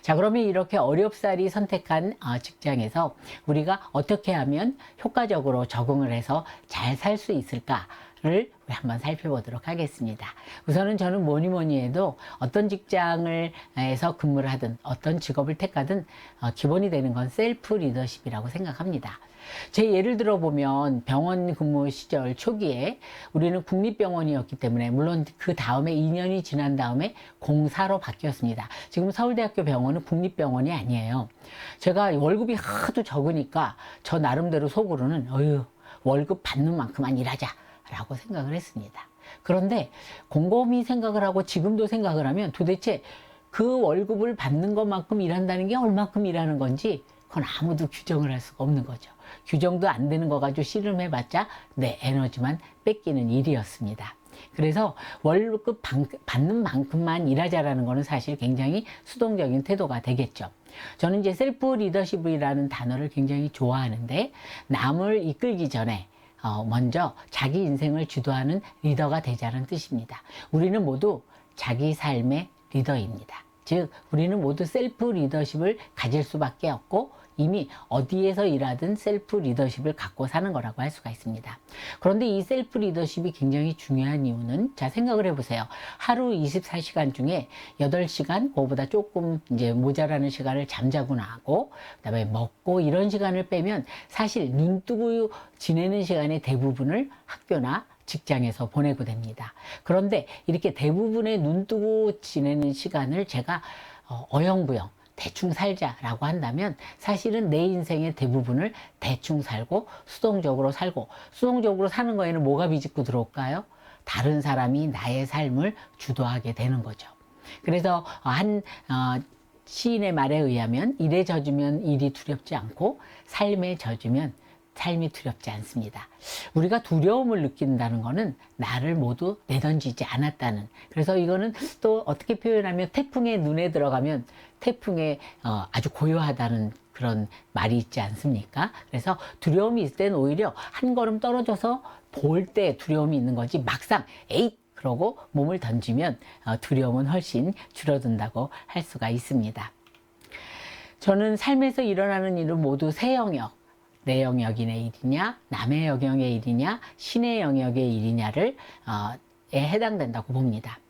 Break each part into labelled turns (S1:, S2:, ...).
S1: 자, 그러면 이렇게 어렵사리 선택한 직장에서 우리가 어떻게 하면 효과적으로 적응을 해서 잘 살 수 있을까를 우리 한번 살펴보도록 하겠습니다. 우선은 저는 뭐니 뭐니 해도 어떤 직장을 에서 근무를 하든 어떤 직업을 택하든 기본이 되는 건 셀프 리더십이라고 생각합니다. 제 예를 들어 보면 병원 근무 시절 초기에 우리는 국립병원이었기 때문에, 물론 그 다음에 2년이 지난 다음에 공사로 바뀌었습니다. 지금 서울대학교 병원은 국립병원이 아니에요. 제가 월급이 하도 적으니까 저 나름대로 속으로는 어휴, 월급 받는 만큼만 일하자 라고 생각을 했습니다. 그런데 곰곰이 생각을 하고 지금도 생각을 하면 도대체 그 월급을 받는 것만큼 일한다는 게 얼마큼 일하는 건지 그건 아무도 규정을 할 수가 없는 거죠. 규정도 안 되는 거 가지고 씨름해봤자 내 에너지만 뺏기는 일이었습니다. 그래서 월급 받는 만큼만 일하자라는 거는 사실 굉장히 수동적인 태도가 되겠죠. 저는 이제 셀프 리더십이라는 단어를 굉장히 좋아하는데, 남을 이끌기 전에 먼저 자기 인생을 주도하는 리더가 되자는 뜻입니다. 우리는 모두 자기 삶의 리더입니다. 즉, 우리는 모두 셀프 리더십을 가질 수밖에 없고 이미 어디에서 일하든 셀프 리더십을 갖고 사는 거라고 할 수가 있습니다. 그런데 이 셀프 리더십이 굉장히 중요한 이유는, 자, 생각을 해보세요. 하루 24시간 중에 8시간, 그거보다 조금 이제 모자라는 시간을 잠자고 나고, 그다음에 먹고 이런 시간을 빼면 사실 눈 뜨고 지내는 시간의 대부분을 학교나 직장에서 보내고 됩니다. 그런데 이렇게 대부분의 눈 뜨고 지내는 시간을 제가 어영부영 대충 살자라고 한다면 사실은 내 인생의 대부분을 대충 살고 수동적으로 사는 거에는 뭐가 비집고 들어올까요? 다른 사람이 나의 삶을 주도하게 되는 거죠. 그래서 한 시인의 말에 의하면 일에 젖으면 일이 두렵지 않고 삶에 젖으면 삶이 두렵지 않습니다. 우리가 두려움을 느낀다는 거는 나를 모두 내던지지 않았다는, 그래서 이거는 또 어떻게 표현하면 태풍의 눈에 들어가면 태풍에 아주 고요하다는 그런 말이 있지 않습니까? 그래서 두려움이 있을 때는 오히려 한 걸음 떨어져서 볼 때 두려움이 있는 거지, 막상 에잇 그러고 몸을 던지면 두려움은 훨씬 줄어든다고 할 수가 있습니다. 저는 삶에서 일어나는 일은 모두 세 영역, 내 영역인의 일이냐, 남의 영역의 일이냐, 신의 영역의 일이냐를 에 해당된다고 봅니다.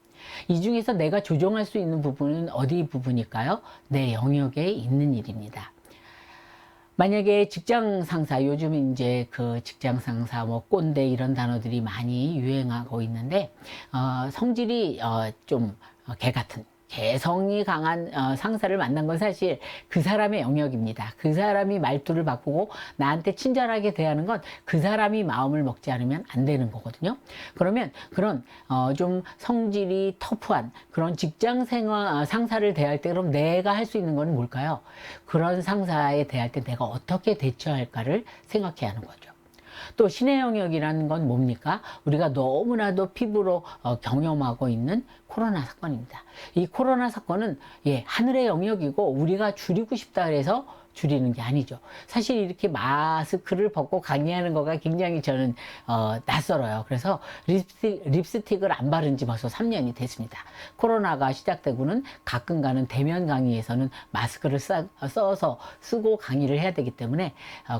S1: 이 중에서 내가 조정할 수 있는 부분은 어디 부분일까요? 내 영역에 있는 일입니다. 만약에 직장 상사, 요즘 이제 그 직장 상사, 뭐 꼰대 이런 단어들이 많이 유행하고 있는데, 성질이 좀 개 같은, 개성이 강한 상사를 만난 건 사실 그 사람의 영역입니다. 그 사람이 말투를 바꾸고 나한테 친절하게 대하는 건 그 사람이 마음을 먹지 않으면 안 되는 거거든요. 그러면 그런 좀 성질이 터프한 그런 직장 생활 상사를 대할 때 그럼 내가 할 수 있는 건 뭘까요? 그런 상사에 대할 때 내가 어떻게 대처할까를 생각해야 하는 거죠. 또 신의 영역이라는 건 뭡니까? 우리가 너무나도 피부로 경험하고 있는 코로나 사건입니다. 이 코로나 사건은 하늘의 영역이고 우리가 줄이고 싶다 그래서 줄이는 게 아니죠. 사실 이렇게 마스크를 벗고 강의하는 거가 굉장히 저는 낯설어요. 그래서 립스틱을 안 바른 지 벌써 3년이 됐습니다. 코로나가 시작되고는 가끔 가는 대면 강의에서는 마스크를 써서 쓰고 강의를 해야 되기 때문에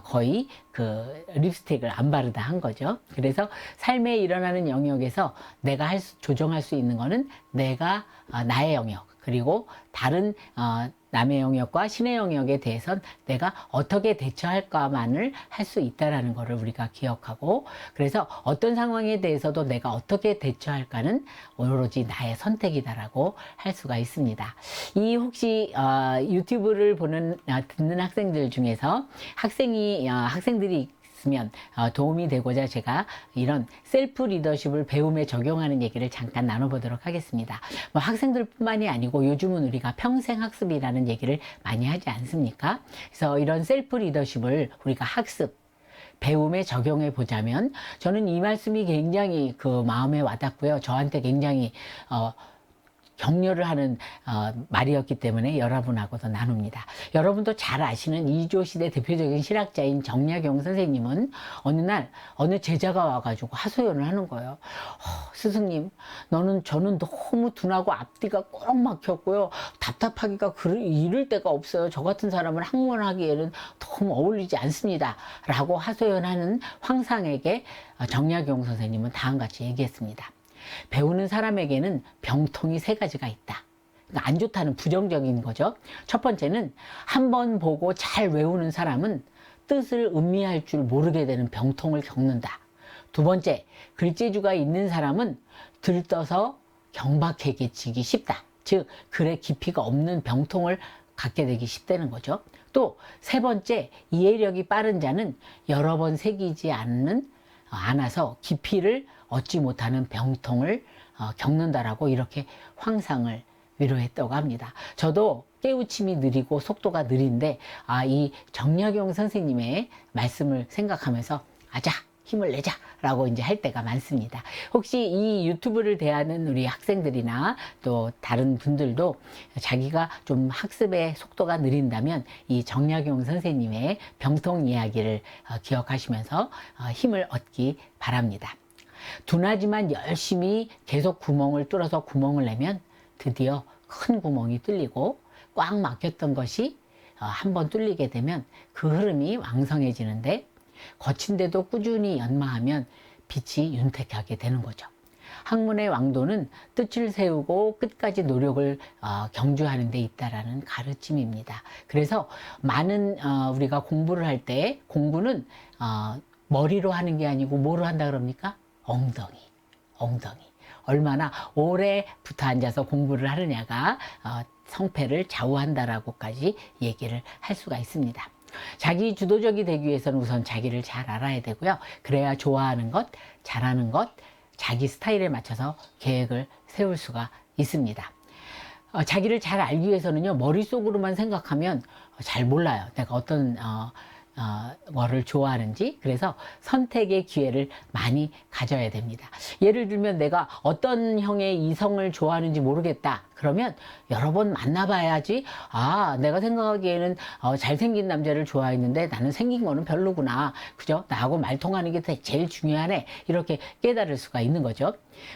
S1: 거의 그 립스틱을 안 바르다 한 거죠. 그래서 삶에 일어나는 영역에서 내가 조정할 수 있는 거는 내가 나의 영역, 그리고 다른 남의 영역과 신의 영역에 대해선 내가 어떻게 대처할까만을 할 수 있다라는 것을 우리가 기억하고, 그래서 어떤 상황에 대해서도 내가 어떻게 대처할까는 오로지 나의 선택이다라고 할 수가 있습니다. 이 혹시 유튜브를 듣는 학생들 중에서 학생들이 있으면 도움이 되고자 제가 이런 셀프 리더십을 배움에 적용하는 얘기를 잠깐 나눠보도록 하겠습니다. 뭐 학생들뿐만이 아니고 요즘은 우리가 평생 학습이라는 얘기를 많이 하지 않습니까? 그래서 이런 셀프 리더십을 우리가 배움에 적용해 보자면, 저는 이 말씀이 굉장히 그 마음에 와닿고요. 저한테 굉장히 격려를 하는 말이었기 때문에 여러분하고도 나눕니다. 여러분도 잘 아시는 이조시대 대표적인 실학자인 정약용 선생님은 어느 날 어느 제자가 와가지고 하소연을 하는 거예요. 스승님, 저는 너무 둔하고 앞뒤가 꼭 막혔고요. 답답하기가 이를 데가 없어요. 저 같은 사람을 학문하기에는 너무 어울리지 않습니다. 라고 하소연하는 황상에게 정약용 선생님은 다음같이 얘기했습니다. 배우는 사람에게는 병통이 세 가지가 있다. 그러니까 안 좋다는 부정적인 거죠. 첫 번째는 한 번 보고 잘 외우는 사람은 뜻을 음미할 줄 모르게 되는 병통을 겪는다. 두 번째, 글재주가 있는 사람은 들떠서 경박해지기 쉽다. 즉, 글의 깊이가 없는 병통을 갖게 되기 쉽다는 거죠. 또 세 번째, 이해력이 빠른 자는 여러 번 새기지 않아서 깊이를 얻지 못하는 병통을 겪는다라고 이렇게 황상을 위로했다고 합니다. 저도 깨우침이 느리고 속도가 느린데 이 정약용 선생님의 말씀을 생각하면서 아자 힘을 내자 라고 이제 할 때가 많습니다. 혹시 이 유튜브를 대하는 우리 학생들이나 또 다른 분들도 자기가 좀 학습의 속도가 느린다면 이 정약용 선생님의 병통 이야기를 기억하시면서 힘을 얻기 바랍니다. 둔하지만 열심히 계속 구멍을 뚫어서 구멍을 내면 드디어 큰 구멍이 뚫리고 꽉 막혔던 것이 한번 뚫리게 되면 그 흐름이 왕성해지는데 거친데도 꾸준히 연마하면 빛이 윤택하게 되는 거죠. 학문의 왕도는 뜻을 세우고 끝까지 노력을 경주하는 데 있다라는 가르침입니다. 그래서 많은 우리가 공부를 할 때 공부는 머리로 하는 게 아니고 뭐로 한다 그럽니까? 엉덩이. 얼마나 오래 붙어 앉아서 공부를 하느냐가 성패를 좌우한다라고까지 얘기를 할 수가 있습니다. 자기 주도적이 되기 위해서는 우선 자기를 잘 알아야 되고요. 그래야 좋아하는 것, 잘하는 것, 자기 스타일에 맞춰서 계획을 세울 수가 있습니다. 자기를 잘 알기 위해서는요, 머릿속으로만 생각하면 잘 몰라요. 내가 어떤 뭐를 좋아하는지. 그래서 선택의 기회를 많이 가져야 됩니다. 예를 들면 내가 어떤 형의 이성을 좋아하는지 모르겠다. 그러면 여러 번 만나봐야지 내가 생각하기에는 잘생긴 남자를 좋아했는데 나는 생긴 거는 별로구나. 그죠? 나하고 말 통하는 게 제일 중요하네. 이렇게 깨달을 수가 있는 거죠.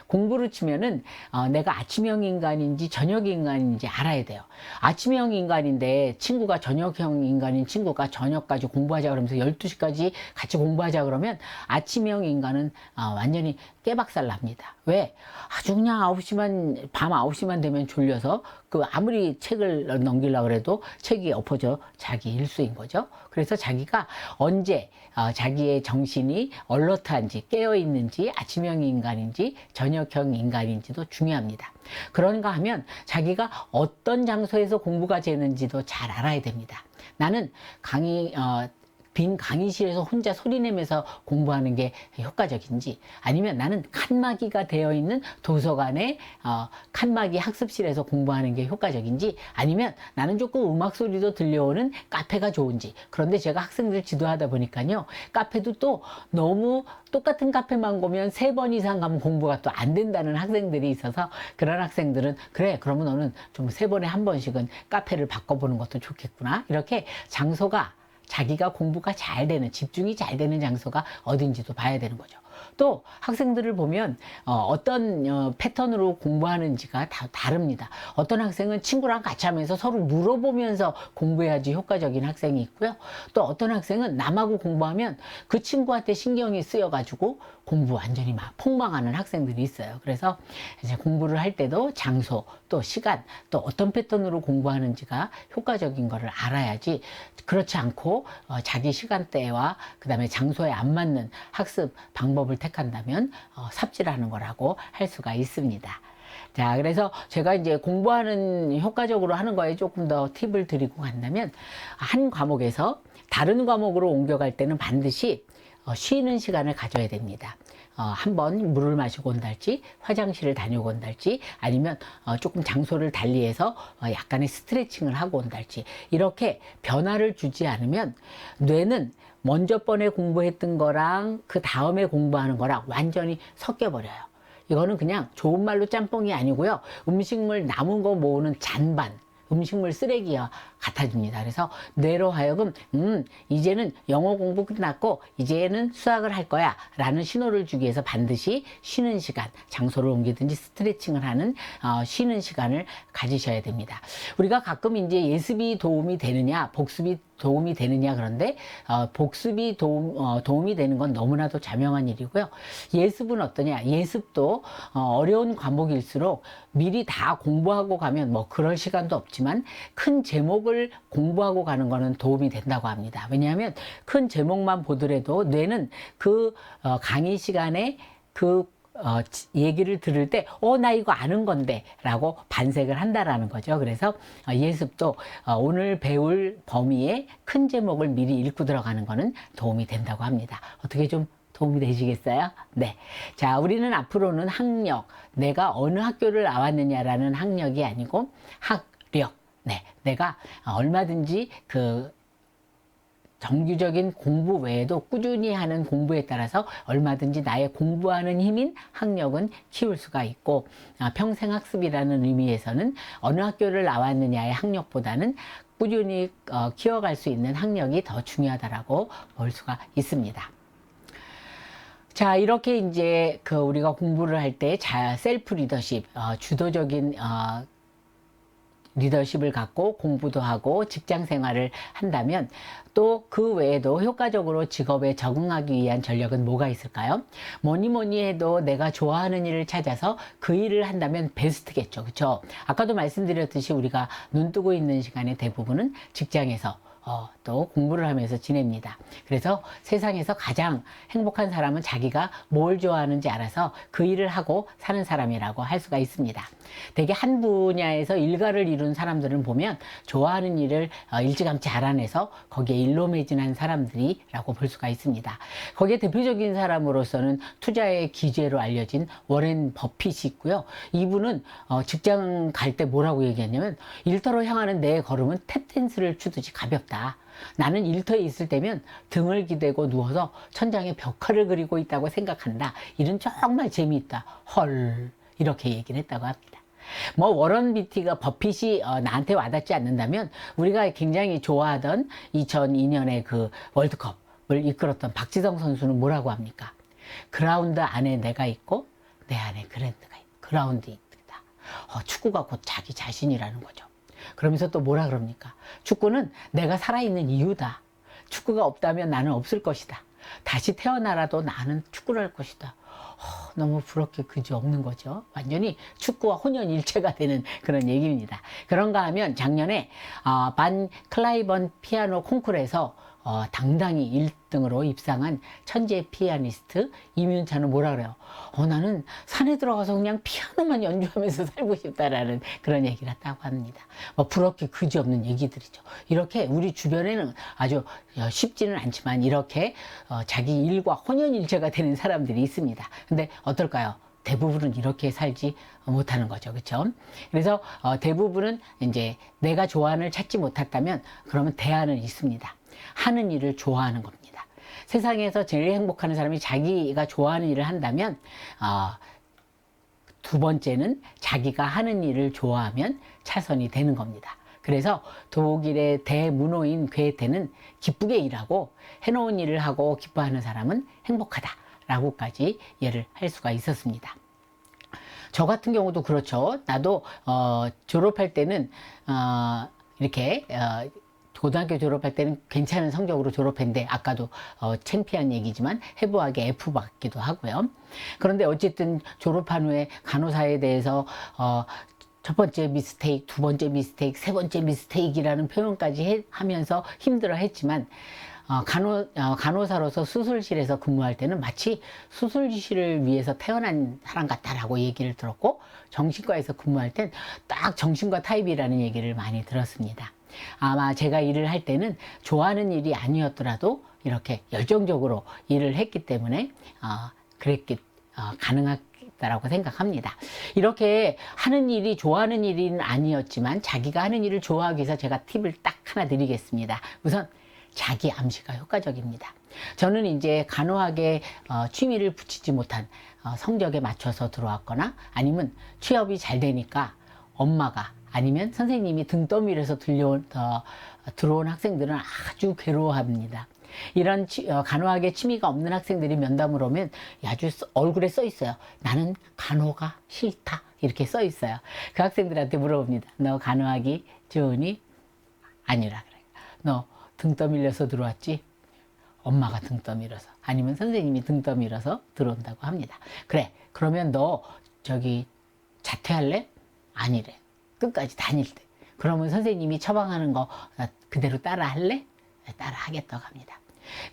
S1: 공부를 치면은 내가 아침형 인간인지 저녁 인간인지 알아야 돼요. 아침형 인간인데 친구가 저녁형 인간인 친구가 저녁까지 공부하자 그러면서 12시까지 같이 공부하자 그러면 아침형 인간은 완전히 깨박살 납니다. 왜? 아주 그냥 밤 9시만 되면 졸려서 아무리 책을 넘기려고 해도 책이 엎어져 자기 일수인 거죠. 그래서 자기가 언제 자기의 정신이 얼러트한지 깨어있는지 아침형 인간인지 저녁형 인간인지도 중요합니다. 그런가 하면 자기가 어떤 장소에서 공부가 되는지도 잘 알아야 됩니다. 나는 빈 강의실에서 혼자 소리내면서 공부하는 게 효과적인지 아니면 나는 칸막이가 되어 있는 도서관의 칸막이 학습실에서 공부하는 게 효과적인지 아니면 나는 조금 음악 소리도 들려오는 카페가 좋은지. 그런데 제가 학생들 지도하다 보니까요, 카페도 또 너무 똑같은 카페만 가면 3번 이상 가면 공부가 또 안 된다는 학생들이 있어서 그런 학생들은 그래 그러면 너는 좀 3번에 한 번씩은 카페를 바꿔보는 것도 좋겠구나. 이렇게 장소가 자기가 공부가 잘 되는, 집중이 잘 되는 장소가 어딘지도 봐야 되는 거죠. 또 학생들을 보면 어떤 패턴으로 공부하는지가 다 다릅니다. 어떤 학생은 친구랑 같이 하면서 서로 물어보면서 공부해야지 효과적인 학생이 있고요. 또 어떤 학생은 남하고 공부하면 그 친구한테 신경이 쓰여가지고 공부 완전히 막 폭망하는 학생들이 있어요. 그래서 이제 공부를 할 때도 장소, 또 시간, 또 어떤 패턴으로 공부하는지가 효과적인 거를 알아야지, 그렇지 않고 자기 시간대와 그 다음에 장소에 안 맞는 학습 방법을 택한다면 삽질하는 거라고 할 수가 있습니다. 자, 그래서 제가 이제 공부하는 효과적으로 하는 거에 조금 더 팁을 드리고 간다면, 한 과목에서 다른 과목으로 옮겨갈 때는 반드시 쉬는 시간을 가져야 됩니다. 한번 물을 마시고 온달지, 화장실을 다녀오고 온달지, 아니면 조금 장소를 달리해서 약간의 스트레칭을 하고 온달지, 이렇게 변화를 주지 않으면 뇌는 먼저 번에 공부했던 거랑 그 다음에 공부하는 거랑 완전히 섞여 버려요. 이거는 그냥 좋은 말로 짬뽕이 아니고요. 음식물 남은 거 모으는 잔반, 음식물 쓰레기와 같아집니다. 그래서 뇌로 하여금 이제는 영어 공부 끝났고 이제는 수학을 할 거야 라는 신호를 주기 위해서 반드시 쉬는 시간, 장소를 옮기든지 스트레칭을 하는 쉬는 시간을 가지셔야 됩니다. 우리가 가끔 이제 예습이 도움이 되느냐 복습이 도움이 되느냐 그런데 복습이 도움이 되는 건 너무나도 자명한 일이고요. 예습은 어떠냐? 예습도 어려운 과목일수록 미리 다 공부하고 가면 뭐 그럴 시간도 없지만 큰 제목을 공부하고 가는 거는 도움이 된다고 합니다. 왜냐하면 큰 제목만 보더라도 뇌는 그 강의 시간에 그 얘기를 들을 때, 나 이거 아는 건데, 라고 반색을 한다라는 거죠. 그래서 예습도 오늘 배울 범위의 큰 제목을 미리 읽고 들어가는 거는 도움이 된다고 합니다. 어떻게 좀 도움이 되시겠어요? 네. 자, 우리는 앞으로는 학력, 내가 어느 학교를 나왔느냐라는 학력이 아니고 학력. 네. 내가 얼마든지 정규적인 공부 외에도 꾸준히 하는 공부에 따라서 얼마든지 나의 공부하는 힘인 학력은 키울 수가 있고 평생학습이라는 의미에서는 어느 학교를 나왔느냐의 학력보다는 꾸준히 키워갈 수 있는 학력이 더 중요하다라고 볼 수가 있습니다. 자, 이렇게 이제 우리가 공부를 할 때 셀프 리더십, 주도적인 리더십을 갖고 공부도 하고 직장 생활을 한다면 또 그 외에도 효과적으로 직업에 적응하기 위한 전략은 뭐가 있을까요? 뭐니 해도 내가 좋아하는 일을 찾아서 그 일을 한다면 베스트겠죠. 그렇죠? 아까도 말씀드렸듯이 우리가 눈 뜨고 있는 시간의 대부분은 직장에서 또 공부를 하면서 지냅니다. 그래서 세상에서 가장 행복한 사람은 자기가 뭘 좋아하는지 알아서 그 일을 하고 사는 사람이라고 할 수가 있습니다. 대개 한 분야에서 일가를 이룬 사람들은 보면 좋아하는 일을 일찌감치 알아내서 거기에 일로 매진한 사람들이라고 볼 수가 있습니다. 거기에 대표적인 사람으로서는 투자의 기재로 알려진 워렌 버핏이 있고요. 이분은 직장 갈 때 뭐라고 얘기했냐면 일터로 향하는 내 걸음은 탭댄스를 추듯이 가볍다. 나는 일터에 있을 때면 등을 기대고 누워서 천장에 벽화를 그리고 있다고 생각한다. 일은 정말 재미있다. 헐, 이렇게 얘기를 했다고 합니다. 뭐 워런 버핏이 나한테 와닿지 않는다면 우리가 굉장히 좋아하던 2002년에 그 월드컵을 이끌었던 박지성 선수는 뭐라고 합니까? 그라운드 안에 내가 있고 내 안에 그랜드가 있다. 그라운드 있다. 축구가 곧 자기 자신이라는 거죠. 그러면서 또 뭐라 그럽니까? 축구는 내가 살아있는 이유다. 축구가 없다면 나는 없을 것이다. 다시 태어나라도 나는 축구를 할 것이다. 너무 부럽게 그지 없는 거죠. 완전히 축구와 혼연일체가 되는 그런 얘기입니다. 그런가 하면 작년에 반 클라이번 피아노 콩쿠르에서 당당히 1등으로 입상한 천재 피아니스트 이윤찬은 뭐라 그래요? 나는 산에 들어가서 그냥 피아노만 연주하면서 살고 싶다라는 그런 얘기를 했다고 합니다. 부럽게 그지없는 얘기들이죠. 이렇게 우리 주변에는 아주 쉽지는 않지만 이렇게 자기 일과 혼연일체가 되는 사람들이 있습니다. 근데 어떨까요? 대부분은 이렇게 살지 못하는 거죠. 그렇죠? 그래서 대부분은 이제 내가 좋아하는 일 찾지 못했다면 그러면 대안은 있습니다. 하는 일을 좋아하는 겁니다. 세상에서 제일 행복한 사람이 자기가 좋아하는 일을 한다면 두 번째는 자기가 하는 일을 좋아하면 차선이 되는 겁니다. 그래서 독일의 대문호인 괴테는 기쁘게 일하고 해놓은 일을 하고 기뻐하는 사람은 행복하다라고까지 예를 할 수가 있었습니다. 저 같은 경우도 그렇죠. 나도 졸업할 때는 이렇게 고등학교 졸업할 때는 괜찮은 성적으로 졸업했는데 아까도 창피한 얘기지만 해부학에 F 받기도 하고요. 그런데 어쨌든 졸업한 후에 간호사에 대해서 첫 번째 미스테이크, 두 번째 미스테이크, 세 번째 미스테이크라는 표현까지 하면서 힘들어 했지만 간호사로서 수술실에서 근무할 때는 마치 수술실을 위해서 태어난 사람 같다라고 얘기를 들었고 정신과에서 근무할 땐 딱 정신과 타입이라는 얘기를 많이 들었습니다. 아마 제가 일을 할 때는 좋아하는 일이 아니었더라도 이렇게 열정적으로 일을 했기 때문에 가능하다라고 생각합니다. 이렇게 하는 일이 좋아하는 일은 아니었지만 자기가 하는 일을 좋아하기 위해서 제가 팁을 딱 하나 드리겠습니다. 우선 자기 암시가 효과적입니다. 저는 이제 간호학에 취미를 붙이지 못한 성적에 맞춰서 들어왔거나 아니면 취업이 잘 되니까 엄마가 아니면 선생님이 등 떠밀어서 들어온 학생들은 아주 괴로워합니다. 이런 간호학에 취미가 없는 학생들이 면담을 오면 아주 얼굴에 써 있어요. 나는 간호가 싫다. 이렇게 써 있어요. 그 학생들한테 물어봅니다. 너 간호하기 좋으니? 아니라 그래요. 너 등 떠밀려서 들어왔지? 엄마가 등 떠밀어서 아니면 선생님이 등 떠밀어서 들어온다고 합니다. 그래, 그러면 너 저기 자퇴할래? 아니래. 끝까지 다닐 때. 그러면 선생님이 처방하는 거 그대로 따라 할래? 따라 하겠다고 합니다.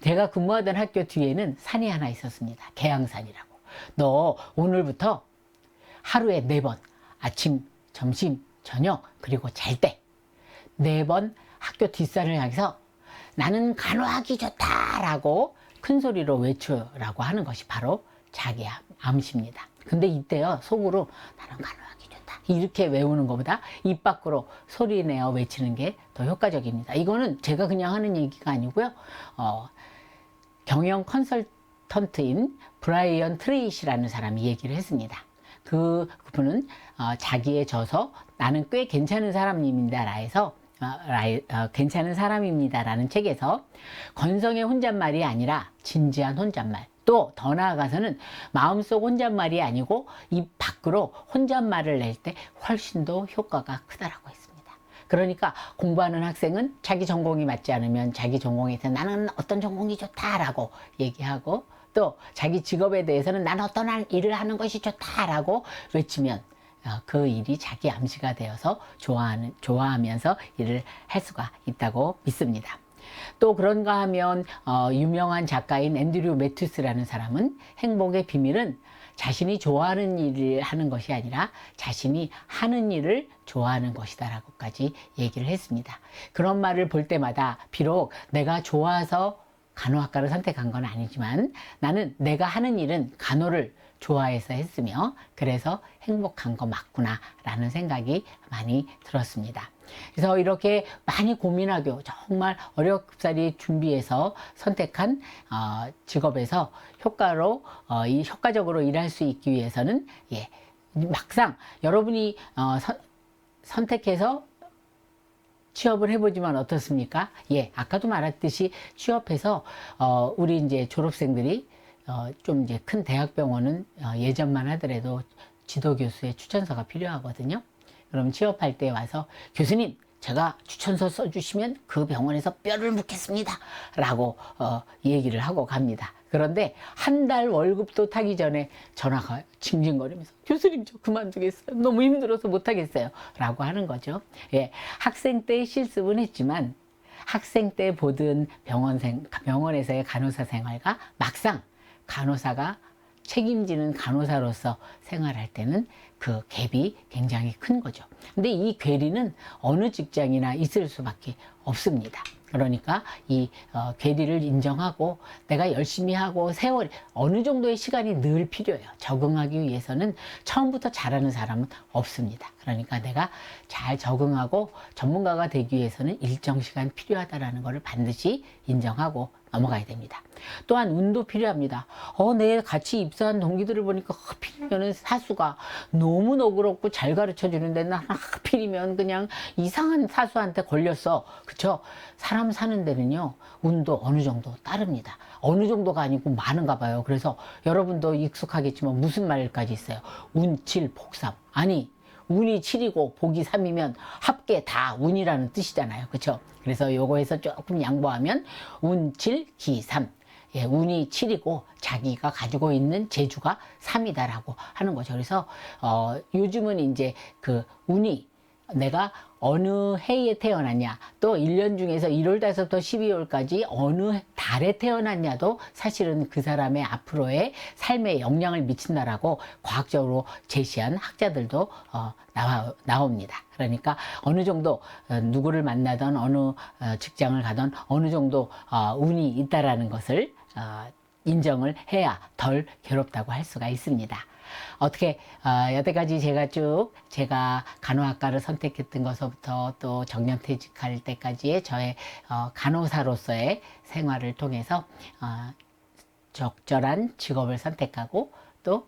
S1: 제가 근무하던 학교 뒤에는 산이 하나 있었습니다. 계양산이라고. 너 오늘부터 하루에 4번 아침, 점심, 저녁 그리고 잘 때 4번 학교 뒷산을 향해서 나는 간호하기 좋다라고 큰 소리로 외쳐라고 하는 것이 바로 자기 암시입니다. 근데 이때요 속으로 나는 간호하기 좋다 이렇게 외우는 것보다 입 밖으로 소리 내어 외치는 게 더 효과적입니다. 이거는 제가 그냥 하는 얘기가 아니고요. 경영 컨설턴트인 브라이언 트레이시라는 사람이 얘기를 했습니다. 그분은 자기의 저서 나는 꽤 괜찮은 사람입니다라 해서 괜찮은 사람입니다라는 책에서 건성의 혼잣말이 아니라 진지한 혼잣말, 또 더 나아가서는 마음속 혼잣말이 아니고 입 밖으로 혼잣말을 낼 때 훨씬 더 효과가 크다라고 했습니다. 그러니까 공부하는 학생은 자기 전공이 맞지 않으면 자기 전공에 대해서 나는 어떤 전공이 좋다라고 얘기하고, 또 자기 직업에 대해서는 나는 어떤 일을 하는 것이 좋다라고 외치면 그 일이 자기 암시가 되어서 좋아하면서 일을 할 수가 있다고 믿습니다. 또 그런가 하면 유명한 작가인 앤드류 매튜스라는 사람은 행복의 비밀은 자신이 좋아하는 일을 하는 것이 아니라 자신이 하는 일을 좋아하는 것이다 라고까지 얘기를 했습니다. 그런 말을 볼 때마다 비록 내가 좋아서 간호학과를 선택한 건 아니지만 나는 내가 하는 일은 간호를 좋아해서 했으며 그래서 행복한 거 맞구나 라는 생각이 많이 들었습니다. 그래서 이렇게 많이 고민하고 정말 어렵사리 준비해서 선택한 직업에서 효과적으로 일할 수 있기 위해서는 막상 여러분이 선택해서 취업을 해보지만 어떻습니까? 아까도 말했듯이 취업해서 우리 이제 졸업생들이 좀 이제 큰 대학병원은 예전만 하더라도 지도교수의 추천서가 필요하거든요. 그럼 취업할 때 와서 교수님 제가 추천서 써주시면 그 병원에서 뼈를 묻겠습니다 라고 얘기를 하고 갑니다. 그런데 한 달 월급도 타기 전에 전화가 징징거리면서 교수님 저 그만두겠어요. 너무 힘들어서 못하겠어요 라고 하는 거죠. 학생 때 실습은 했지만 학생 때 보던 병원에서의 간호사 생활과 막상 간호사가 책임지는 간호사로서 생활할 때는 그 갭이 굉장히 큰 거죠. 근데 이 괴리는 어느 직장이나 있을 수밖에 없습니다. 그러니까 이 괴리를 인정하고 내가 열심히 하고 세월이 어느 정도의 시간이 늘 필요해요. 적응하기 위해서는 처음부터 잘하는 사람은 없습니다. 그러니까 내가 잘 적응하고 전문가가 되기 위해서는 일정 시간 필요하다는 것을 반드시 인정하고 넘어가야 됩니다. 또한 운도 필요합니다. 내 같이 입사한 동기들을 보니까 하필이면 사수가 너무 너그럽고 잘 가르쳐 주는데 난 하필이면 그냥 이상한 사수한테 걸렸어. 그쵸? 사람 사는 데는요 운도 어느 정도 따릅니다. 어느 정도가 아니고 많은가 봐요. 그래서 여러분도 익숙하겠지만 무슨 말까지 있어요? 운 7, 복 3. 아니 운이 7이고 복이 3이면 합계 다 운이라는 뜻이잖아요. 그렇죠? 그래서 요거에서 조금 양보하면 운 7, 기 3. 운이 7이고 자기가 가지고 있는 재주가 3이다라고 하는 거죠. 그래서 요즘은 이제 그 운이 내가 어느 해에 태어났냐, 또 1년 중에서 1월 달부터 12월까지 어느 달에 태어났냐도 사실은 그 사람의 앞으로의 삶에 영향을 미친다라고 과학적으로 제시한 학자들도 나옵니다. 그러니까 어느 정도 누구를 만나던 어느 직장을 가던 어느 정도 운이 있다라는 것을 인정을 해야 덜 괴롭다고 할 수가 있습니다. 어떻게 여태까지 제가 간호학과를 선택했던 것부터 또 정년퇴직할 때까지의 저의 간호사로서의 생활을 통해서 적절한 직업을 선택하고 또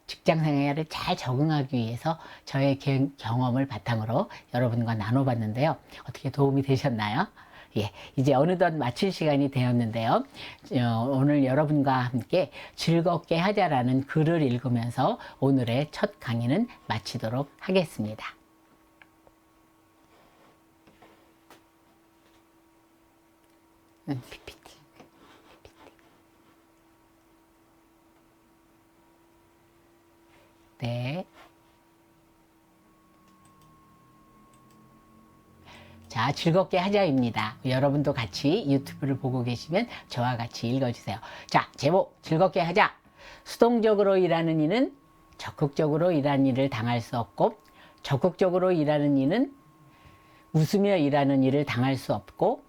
S1: 직장 생활에 잘 적응하기 위해서 저의 경험을 바탕으로 여러분과 나눠봤는데요. 어떻게 도움이 되셨나요? 예, 이제 어느덧 마칠 시간이 되었는데요. 오늘 여러분과 함께 즐겁게 하자라는 글을 읽으면서 오늘의 첫 강의는 마치도록 하겠습니다. PPT. 네. 자, 즐겁게 하자입니다. 여러분도 같이 유튜브를 보고 계시면 저와 같이 읽어주세요. 자, 제목 즐겁게 하자. 수동적으로 일하는 이는 적극적으로 일하는 일을 당할 수 없고, 적극적으로 일하는 이는 웃으며 일하는 일을 당할 수 없고,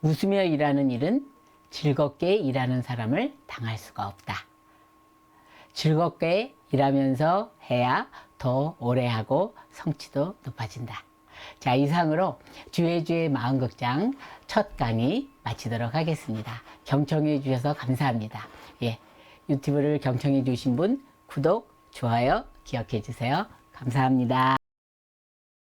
S1: 웃으며 일하는 일은 즐겁게 일하는 사람을 당할 수가 없다. 즐겁게 일하면서 해야 더 오래 하고 성취도 높아진다. 자, 이상으로 주의 마음극장 첫 강의 마치도록 하겠습니다. 경청해 주셔서 감사합니다. 예, 유튜브를 경청해 주신 분 구독, 좋아요 기억해 주세요. 감사합니다.